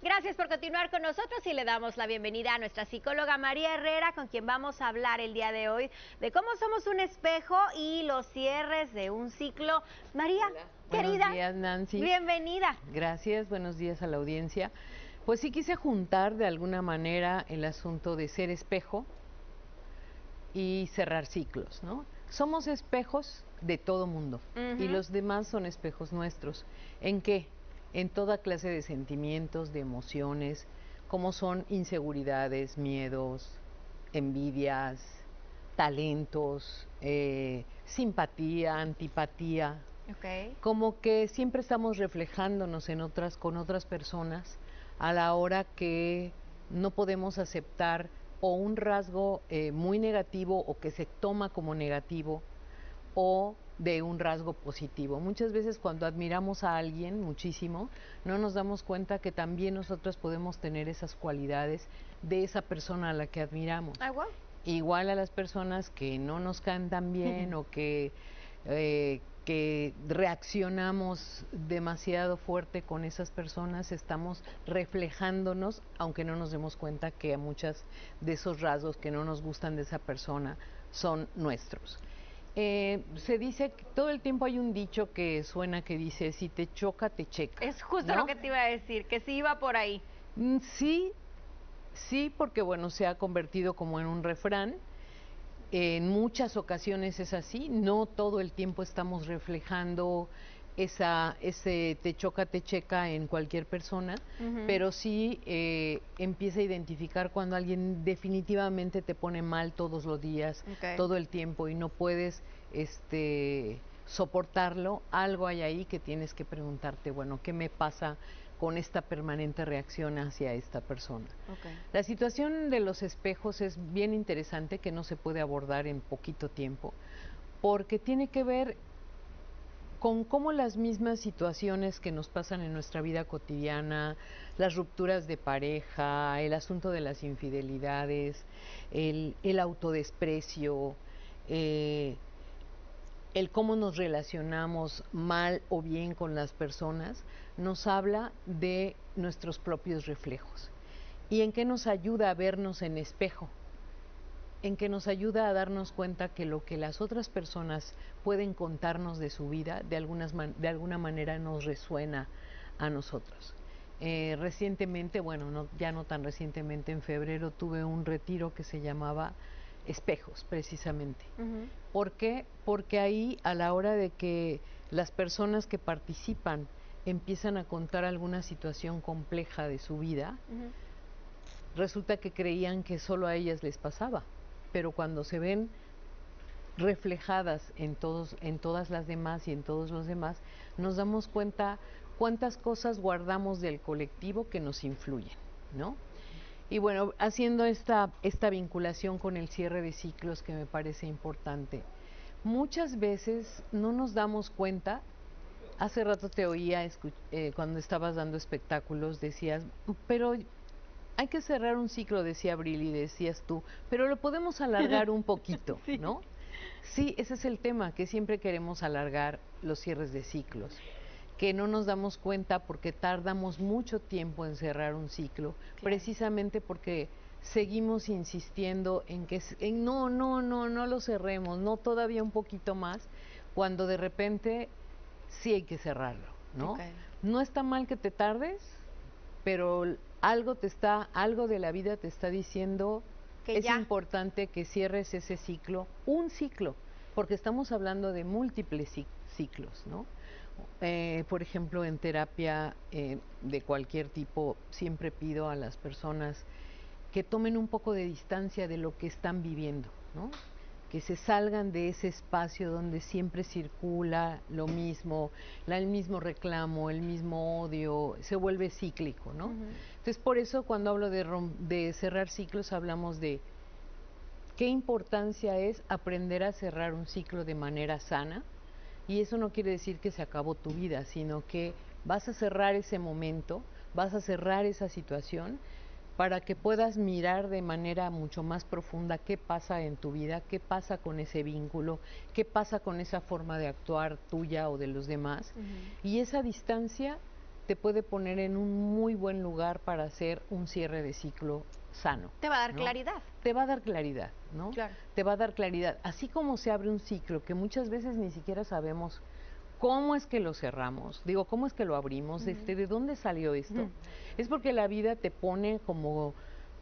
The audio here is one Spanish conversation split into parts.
Gracias por continuar con nosotros y le damos la bienvenida a nuestra psicóloga María Herrera, con quien vamos a hablar el día de hoy de cómo somos un espejo y los cierres de un ciclo. María, Hola. querida, Buenos días, Nancy. Bienvenida. Gracias, buenos días a la audiencia. Pues sí quise juntar de alguna manera el asunto de ser espejo y cerrar ciclos, ¿no? Somos espejos de todo mundo y los demás son espejos nuestros. ¿En qué? En toda clase de sentimientos, de emociones, como son inseguridades, miedos, envidias, talentos, simpatía, antipatía. Okay. Como que siempre estamos reflejándonos en con otras personas a la hora que no podemos aceptar o un rasgo muy negativo o que se toma como negativo o de un rasgo positivo. Muchas veces cuando admiramos a alguien muchísimo, no nos damos cuenta que también nosotros podemos tener esas cualidades de esa persona a la que admiramos. Ah, wow. Igual a las personas que no nos caen tan bien o que reaccionamos demasiado fuerte con esas personas, estamos reflejándonos, aunque no nos demos cuenta que muchos de esos rasgos que no nos gustan de esa persona son nuestros. Se dice que todo el tiempo hay un dicho que suena que dice, si te choca, te checa. Es justo ¿no? lo que te iba a decir, que sí iba por ahí. Sí, sí, porque bueno, se ha convertido como en un refrán. En muchas ocasiones es así, no todo el tiempo estamos reflejando ese te checa en cualquier persona, pero sí empieza a identificar cuando alguien definitivamente te pone mal todos los días, todo el tiempo y no puedes soportarlo. Algo hay ahí que tienes que preguntarte, bueno, ¿qué me pasa con esta permanente reacción hacia esta persona? La situación de los espejos es bien interesante, que no se puede abordar en poquito tiempo, porque tiene que ver con cómo las mismas situaciones que nos pasan en nuestra vida cotidiana, las rupturas de pareja, el asunto de las infidelidades, el autodesprecio, el cómo nos relacionamos mal o bien con las personas, nos habla de nuestros propios reflejos. ¿Y en qué nos ayuda a vernos en espejo? En que nos ayuda a darnos cuenta que lo que las otras personas pueden contarnos de su vida, de alguna manera nos resuena a nosotros. Recientemente, bueno, ya no tan recientemente, en febrero tuve un retiro que se llamaba Espejos, precisamente. ¿Por qué? Porque ahí, a la hora de que las personas que participan empiezan a contar alguna situación compleja de su vida, resulta que creían que solo a ellas les pasaba, pero cuando se ven reflejadas en todas las demás y en todos los demás, nos damos cuenta cuántas cosas guardamos del colectivo que nos influyen, ¿no? Y bueno, haciendo esta vinculación con el cierre de ciclos, que me parece importante, muchas veces no nos damos cuenta. Hace rato te oía cuando estabas dando espectáculos, decías, pero hay que cerrar un ciclo, decía Abril, y decías tú, pero lo podemos alargar un poquito, sí. ¿No? Sí, ese es el tema, que siempre queremos alargar los cierres de ciclos, que no nos damos cuenta porque tardamos mucho tiempo en cerrar un ciclo, precisamente porque seguimos insistiendo en que no lo cerremos, no todavía un poquito más, cuando de repente sí hay que cerrarlo, ¿no? No está mal que te tardes, pero algo de la vida te está diciendo que es importante que cierres ese ciclo, un ciclo, porque estamos hablando de múltiples ciclos, ¿no? Por ejemplo, en terapia de cualquier tipo, siempre pido a las personas que tomen un poco de distancia de lo que están viviendo, ¿no? Que se salgan de ese espacio donde siempre circula lo mismo, el mismo reclamo, el mismo odio, se vuelve cíclico, ¿no? Entonces, por eso cuando hablo de cerrar ciclos, hablamos de qué importancia es aprender a cerrar un ciclo de manera sana, y eso no quiere decir que se acabó tu vida, sino que vas a cerrar ese momento, vas a cerrar esa situación, para que puedas mirar de manera mucho más profunda qué pasa en tu vida, qué pasa con ese vínculo, qué pasa con esa forma de actuar tuya o de los demás. Y esa distancia te puede poner en un muy buen lugar para hacer un cierre de ciclo sano. Te va a dar ¿no? claridad. Te va a dar claridad, ¿no? Claro. Te va a dar claridad. Así como se abre un ciclo que muchas veces ni siquiera sabemos cómo es que lo cerramos, digo, cómo es que lo abrimos, ¿de dónde salió esto? Es porque la vida te pone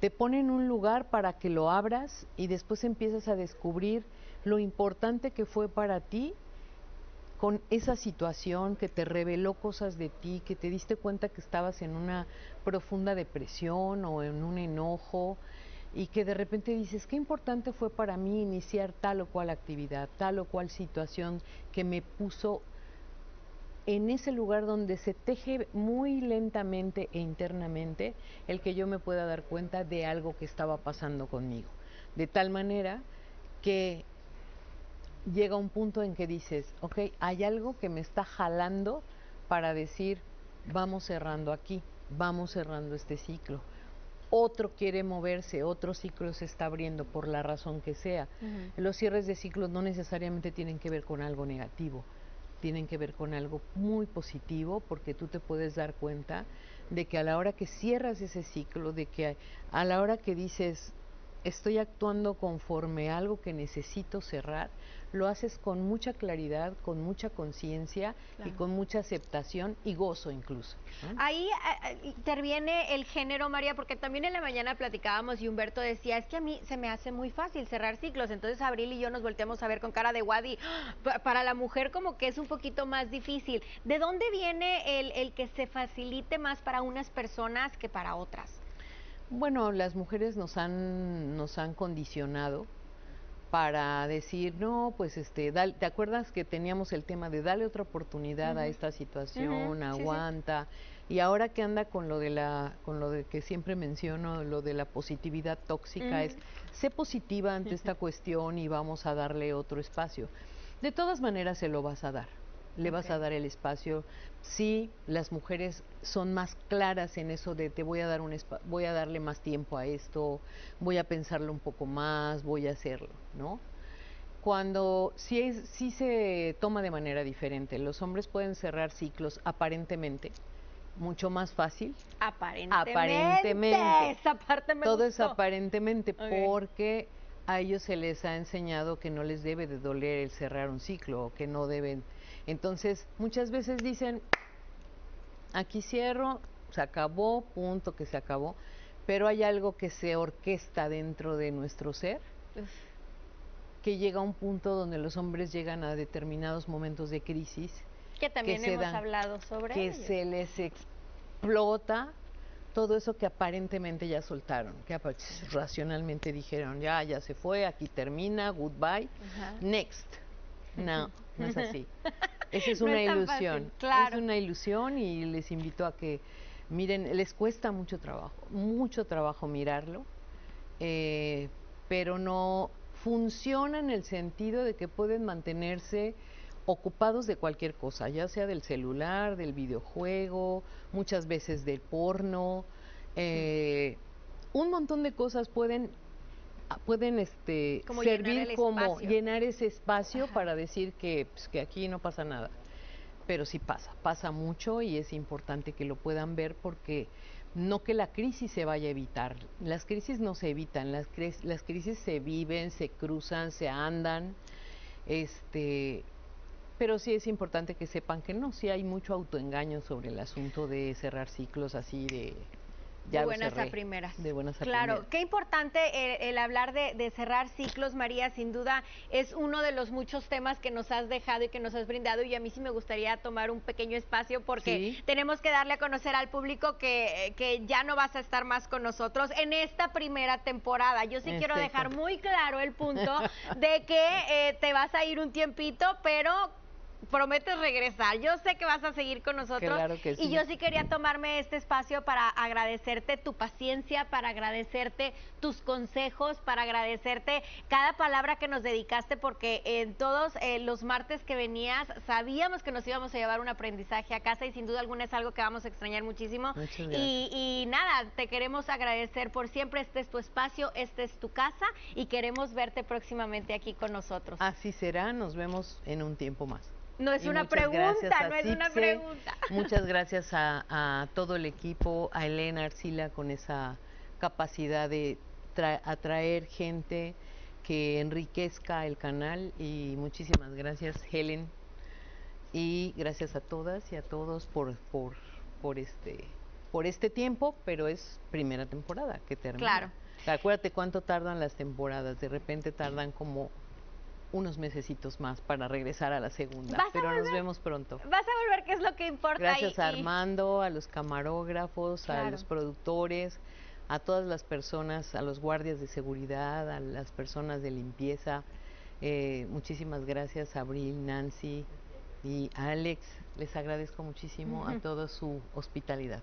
en un lugar para que lo abras y después empiezas a descubrir lo importante que fue para ti con esa situación que te reveló cosas de ti, que te diste cuenta que estabas en una profunda depresión o en un enojo y que de repente dices, qué importante fue para mí iniciar tal o cual actividad, tal o cual situación que me puso en ese lugar donde se teje muy lentamente e internamente el que yo me pueda dar cuenta de algo que estaba pasando conmigo. De tal manera que llega un punto en que dices, ok, hay algo que me está jalando para decir, vamos cerrando aquí, vamos cerrando este ciclo. Otro quiere moverse, otro ciclo se está abriendo por la razón que sea. Los cierres de ciclos no necesariamente tienen que ver con algo negativo, tienen que ver con algo muy positivo, porque tú te puedes dar cuenta de que a la hora que cierras ese ciclo, de que a la hora que dices, estoy actuando conforme a algo que necesito cerrar, lo haces con mucha claridad, con mucha conciencia y con mucha aceptación y gozo incluso, ¿no? Ahí interviene el género, María, porque también en la mañana platicábamos y Humberto decía, es que a mí se me hace muy fácil cerrar ciclos, entonces Abril y yo nos volteamos a ver con cara de Wadi, para la mujer como que es un poquito más difícil. ¿De dónde viene el que se facilite más para unas personas que para otras? Bueno, las mujeres nos han condicionado para decir, no, pues ¿te acuerdas que teníamos el tema de darle otra oportunidad a esta situación, aguanta? Sí. Y ahora que anda con lo de que siempre menciono, lo de la positividad tóxica, es sé positiva ante esta cuestión y vamos a darle otro espacio. De todas maneras se lo vas a dar. Le vas a dar el espacio. Sí, las mujeres son más claras en eso de te voy a dar voy a darle más tiempo a esto, voy a pensarlo un poco más, voy a hacerlo, ¿no? Cuando sí se toma de manera diferente. Los hombres pueden cerrar ciclos aparentemente mucho más fácil. Aparentemente. Esa parte me Todo gustó. es aparentemente porque a ellos se les ha enseñado que no les debe de doler el cerrar un ciclo, o que no deben. Entonces, muchas veces dicen, aquí cierro, se acabó, punto, que se acabó. Pero hay algo que se orquesta dentro de nuestro ser, que llega a un punto donde los hombres llegan a determinados momentos de crisis. Que también hemos hablado sobre que ello. se les explota todo eso que aparentemente ya soltaron, que racionalmente dijeron, ya se fue, aquí termina, goodbye, next. No, no es así. Esa es una ilusión. Fácil, claro. Es una ilusión y les invito a que miren, les cuesta mucho trabajo mirarlo, pero no funciona en el sentido de que pueden mantenerse ocupados de cualquier cosa, ya sea del celular, del videojuego, muchas veces del porno, un montón de cosas pueden como servir como llenar ese espacio para decir que aquí no pasa nada. Pero sí pasa mucho y es importante que lo puedan ver porque no que la crisis se vaya a evitar. Las crisis no se evitan, las crisis se viven, se cruzan, se andan, pero sí es importante que sepan que no, sí hay mucho autoengaño sobre el asunto de cerrar ciclos así de buenas a primeras. De buenas a claro, primeras. Qué importante el hablar de cerrar ciclos, María, sin duda es uno de los muchos temas que nos has dejado y que nos has brindado, y a mí sí me gustaría tomar un pequeño espacio porque tenemos que darle a conocer al público que ya no vas a estar más con nosotros en esta primera temporada. Yo sí quiero dejar muy claro el punto de que te vas a ir un tiempito, pero prometes regresar. Yo sé que vas a seguir con nosotros. Claro que sí. Y yo sí quería tomarme este espacio para agradecerte tu paciencia, para agradecerte tus consejos, para agradecerte cada palabra que nos dedicaste, porque en todos los martes que venías sabíamos que nos íbamos a llevar un aprendizaje a casa y sin duda alguna es algo que vamos a extrañar muchísimo. Muchas gracias. Y nada, te queremos agradecer por siempre. Este es tu espacio, esta es tu casa y queremos verte próximamente aquí con nosotros. Así será, nos vemos en un tiempo más. No es Y una muchas gracias pregunta, a no es una CIPSE, pregunta. muchas gracias a todo el equipo, a Elena Arcila con esa capacidad de atraer gente que enriquezca el canal, y muchísimas gracias, Helen, y gracias a todas y a todos por este tiempo, pero es primera temporada que termina. Claro. Acuérdate cuánto tardan las temporadas, de repente tardan como unos mesecitos más para regresar a la segunda, pero nos vemos pronto. Vas a volver, que es lo que importa. Gracias a Armando, a los camarógrafos, claro, a los productores, a todas las personas, a los guardias de seguridad, a las personas de limpieza. Muchísimas gracias a Abril, Nancy y a Alex. Les agradezco muchísimo a toda su hospitalidad.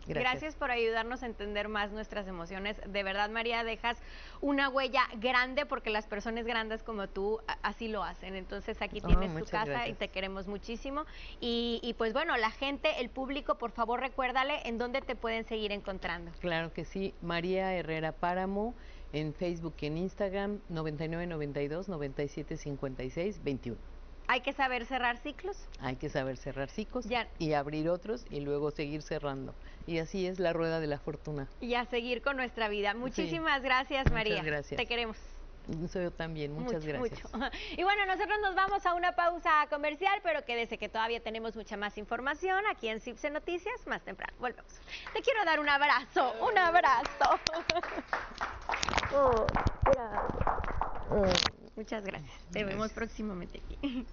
Gracias por ayudarnos a entender más nuestras emociones. De verdad, María, dejas una huella grande, porque las personas grandes como tú así lo hacen. Entonces aquí tienes tu casa y te queremos muchísimo. Y pues bueno, la gente, el público, por favor recuérdale en dónde te pueden seguir encontrando. Claro que sí, María Herrera Páramo, en Facebook y en Instagram, 9992 9756 21. Hay que saber cerrar ciclos. Hay que saber cerrar ciclos y abrir otros y luego seguir cerrando. Y así es la rueda de la fortuna. Y a seguir con nuestra vida. Muchísimas gracias, María. Muchas gracias. Te queremos. Yo también, muchas gracias. Mucho. Y bueno, nosotros nos vamos a una pausa comercial, pero quédese que todavía tenemos mucha más información aquí en CIPSE Noticias más temprano. Volvemos. Te quiero dar un abrazo, un abrazo. Muchas gracias. Te vemos próximamente aquí.